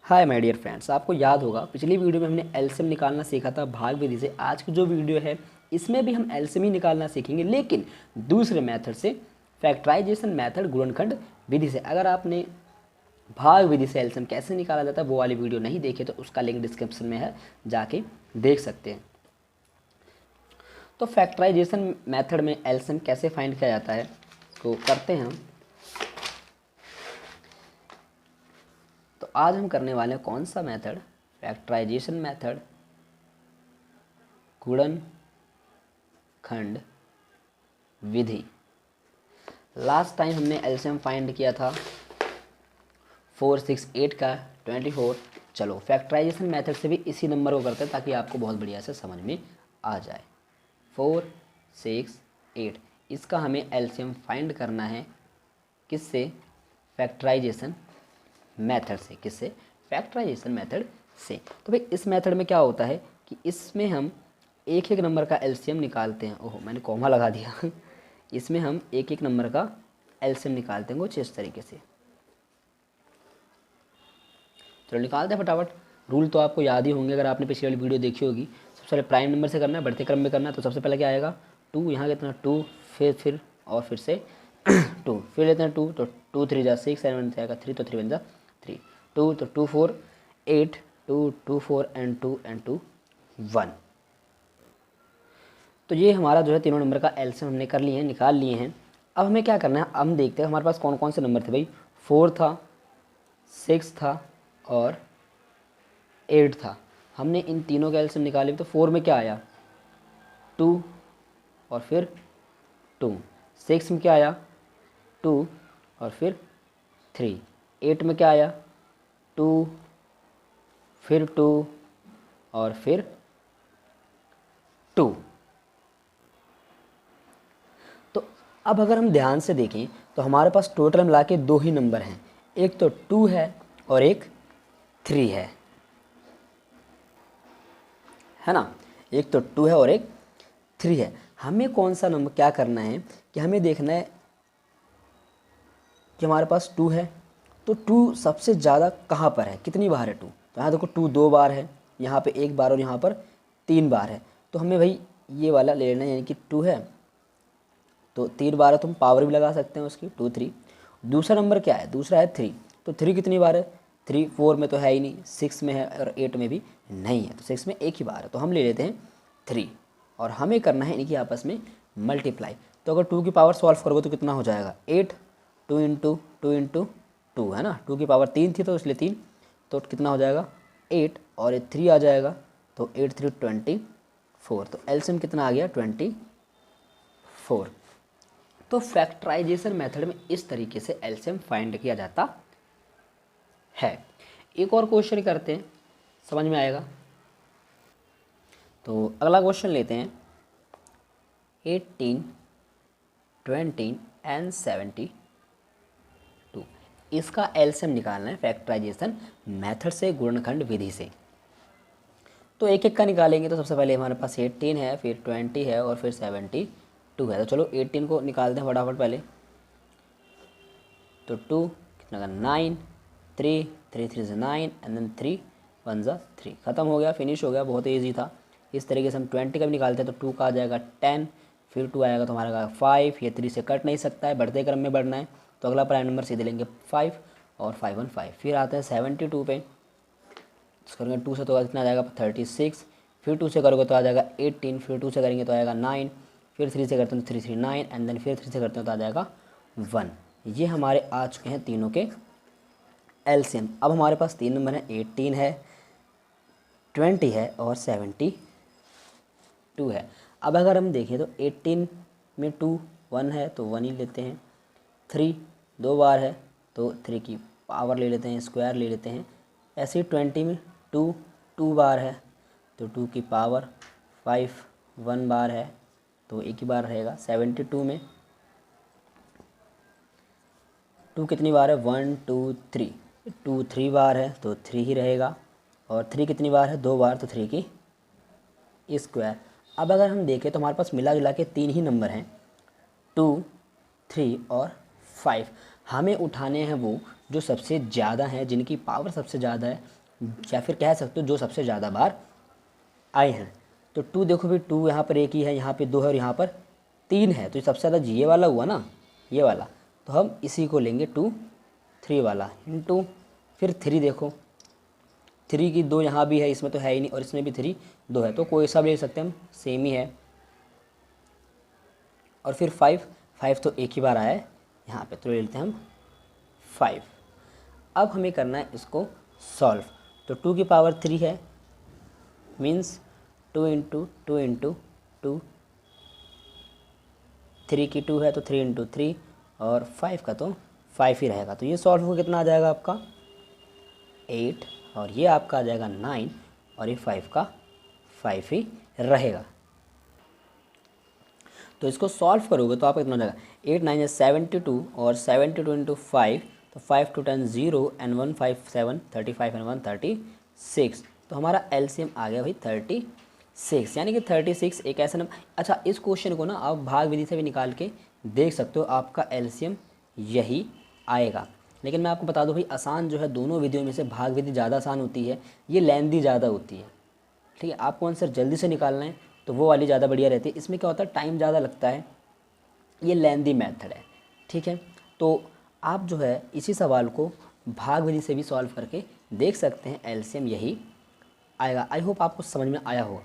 Hi my dear friends, आपको याद होगा पिछली वीडियो में हमने एलसीएम निकालना सीखा था भाग विधि से। आज की जो वीडियो है इसमें भी हम एलसीएम ही निकालना सीखेंगे, लेकिन दूसरे मेथड से, फैक्टराइजेशन मेथड, गुणनखंड विधि से। अगर आपने भाग विधि से एलसीएम कैसे निकाला जाता है वो वाली वीडियो नहीं देखे तो उसका लिंक डिस्क्रिप्शन में है, जाके देख सकते हैं। तो फैक्टराइजेशन मेथड में एलसीएम कैसे फाइंड किया जाता है तो करते हैं हम। तो आज हम करने वाले हैं कौन सा मेथड? फैक्टराइजेशन मेथड, गुणनखंड विधि। लास्ट टाइम हमने एलसीएम फाइंड किया था 4, 6, 8 का 24। चलो फैक्टराइजेशन मेथड से भी इसी नंबर को करते हैं ताकि आपको बहुत बढ़िया से समझ में आ जाए। 4, 6, 8 इसका हमें एलसीएम फाइंड करना है। किससे? फैक्टराइजेशन मेथड से। किससे? फैक्टराइजेशन मेथड से। तो भाई इस मेथड में क्या होता है कि इसमें हम एक एक नंबर का एलसीएम निकालते हैं। ओहो, मैंने कॉमा लगा दिया इसमें हम एक एक नंबर का एलसीएम निकालते हैं कुछ इस तरीके से। चलो निकालते हैं फटाफट। रूल तो आपको याद ही होंगे अगर आपने पिछली वाली वीडियो देखी होगी। सबसे पहले प्राइम नंबर से करना है, बढ़ते क्रम में करना है। तो सबसे पहले क्या आएगा? 2, यहाँ कितना 2, फिर और फिर से 2, फिर लेते हैं 2, तो 2 3 जा 6, 7 से आएगा 3, तो 3 बन जा 3, 2 तो 2 4 8, 2 2 4 एंड 2 एंड 2 1। तो ये हमारा जो है तीनों नंबर का एलसीएम हमने कर लिए हैं, निकाल लिए हैं। अब हमें क्या करना है, अब हम देखते हैं हमारे पास कौन कौन से नंबर थे। भाई 4 था, 6 था और 8 था। हमने इन तीनों का एलसीएम निकाले। तो 4 में क्या आया? 2 और फिर 2। 6 में क्या आया? 2 और फिर 3। 8 में क्या आया? 2 फिर 2 और फिर 2। तो अब अगर हम ध्यान से देखें तो हमारे पास टोटल मिला के 2 ही नंबर हैं। एक तो 2 है और एक 3 है ना। एक तो 2 है और एक 3 है। हमें कौन सा नंबर क्या करना है कि हमें देखना है कि हमारे पास 2 है तो 2 सबसे ज़्यादा कहाँ पर है, कितनी बार है 2। तो यहाँ देखो 2 2 बार है, यहाँ पे 1 बार और यहाँ पर 3 बार है। तो हमें भाई ये वाला ले लेना है, यानी कि 2 है तो 3 बार है। तुम पावर भी लगा सकते हैं उसकी, 2 3। दूसरा नंबर क्या है? दूसरा है 3। तो 3 कितनी बार है? 3 4 में तो है ही नहीं, 6 में है और 8 में भी नहीं है। तो 6 में एक ही बार है, तो हम ले लेते हैं 3 और हमें करना है इनकी आपस में मल्टीप्लाई। तो अगर 2 की पावर सॉल्व करोगे तो कितना हो जाएगा? 8, 2 इंटू 2 इंटू 2 है ना। 2 की पावर 3 थी तो इसलिए 3, तो कितना हो जाएगा? 8 और ये 3 आ जाएगा तो 8 3 24। तो एलसीएम कितना आ गया? 24। तो फैक्टराइजेशन मेथड में इस तरीके से एलसीएम फाइंड किया जाता है। एक और क्वेश्चन करते हैं, समझ में आएगा। तो अगला क्वेश्चन लेते हैं। 18, 20 एंड 72 इसका एलसीएम निकालना है फैक्टराइजेशन मेथड से, गुणनखंड विधि से। तो एक एक का निकालेंगे। तो सबसे पहले हमारे पास 18 है, फिर 20 है और फिर 72 है। तो चलो 18 को निकालते हैं फटाफट पहले। तो 2 कितना का 9, 3 3 3 से 9 एंड देन 3 1 जा 3। ख़त्म हो गया, फिनिश हो गया, बहुत ईजी था। इस तरीके से हम 20 का भी निकालते हैं। तो 2 का आ जाएगा 10, फिर 2 आएगा तो हमारा 5। ये 3 से कट नहीं सकता है, बढ़ते क्रम में बढ़ना है। तो अगला प्राइम नंबर सीधे लेंगे 5 और 5 1 5। फिर आते हैं 72 पे। करेंगे 2 से तो कितना आ जाएगा? 36। फिर 2 से करोगे तो आ जाएगा 18। फिर 2 से करेंगे तो आएगा 9। फिर 3 से करते हैं तो 3 3 9 एंड देन फिर 3 से करते हैं तो आ जाएगा 1। ये हमारे आ चुके हैं तीनों के एलसीएम। अब हमारे पास 3 नंबर हैं, 18 है, 20 है और 72 है। अब अगर हम देखें तो 18 में 2 1 है तो 1 ही लेते हैं। 3 2 बार है तो 3 की पावर ले लेते हैं, स्क्वायर ले लेते हैं। ऐसे ही 20 में 2 2 बार है तो 2 की पावर 5 1 बार है तो एक ही बार रहेगा। 72 में 2 कितनी बार है? 1 2 3। 2 3 बार है तो 3 ही रहेगा। और 3 कितनी बार है? 2 बार, तो 3 की स्क्वायर। अब अगर हम देखें तो हमारे पास मिला जुला के 3 ही नंबर हैं, 2 3 और 5। हमें उठाने हैं वो जो सबसे ज़्यादा हैं, जिनकी पावर सबसे ज़्यादा है या फिर कह सकते हो जो सबसे ज़्यादा बार आए हैं। तो 2 देखो भाई 2 यहाँ पर एक ही है, यहाँ पे 2 है और यहाँ पर 3 है, तो ये सबसे ज़्यादा ये वाला हुआ ना, ये वाला। तो हम इसी को लेंगे 2 3 वाला इंटू फिर 3 देखो 3 की 2 यहाँ भी है, इसमें तो है ही नहीं, और इसमें भी 3 2 है, तो कोई सा भी ले सकते हैं हम, सेम ही है। और फिर 5 तो एक ही बार आया है यहाँ पे, तो ले लेते हैं हम 5। अब हमें करना है इसको सॉल्व। तो 2 की पावर 3 है, मीन्स 2 इंटू 2 इंटू 2, 3 की 2 है तो 3 इंटू 3, और 5 का तो 5 ही रहेगा। तो ये सॉल्व हो कितना आ जाएगा आपका 8, और ये आपका आ जाएगा 9, और ये 5 का 5 ही रहेगा। तो इसको सॉल्व करोगे तो आपका कितना हो जाएगा 8 9 72, और 72 इंटू 5, तो 5 2 10 0 एंड 1 5 7 35 एंड 1 36। तो हमारा एलसीएम आ गया भाई 36, यानी कि 36 एक ऐसा नंबर। अच्छा, इस क्वेश्चन को ना आप भाग विधि से भी निकाल के देख सकते हो, आपका एलसीएम यही आएगा। लेकिन मैं आपको बता दूं भाई, आसान जो है दोनों विधियों में से भाग विधि ज़्यादा आसान होती है, ये लेंदी ज़्यादा होती है। ठीक है, आपको आंसर जल्दी से निकालना है तो वो वाली ज़्यादा बढ़िया रहती है। इसमें क्या होता है, टाइम ज़्यादा लगता है, ये लेंदी मेथड है। ठीक है, तो आप जो है इसी सवाल को भाग विधि से भी सॉल्व करके देख सकते हैं, एलसीएम यही आएगा। आई होप आपको समझ में आया होगा।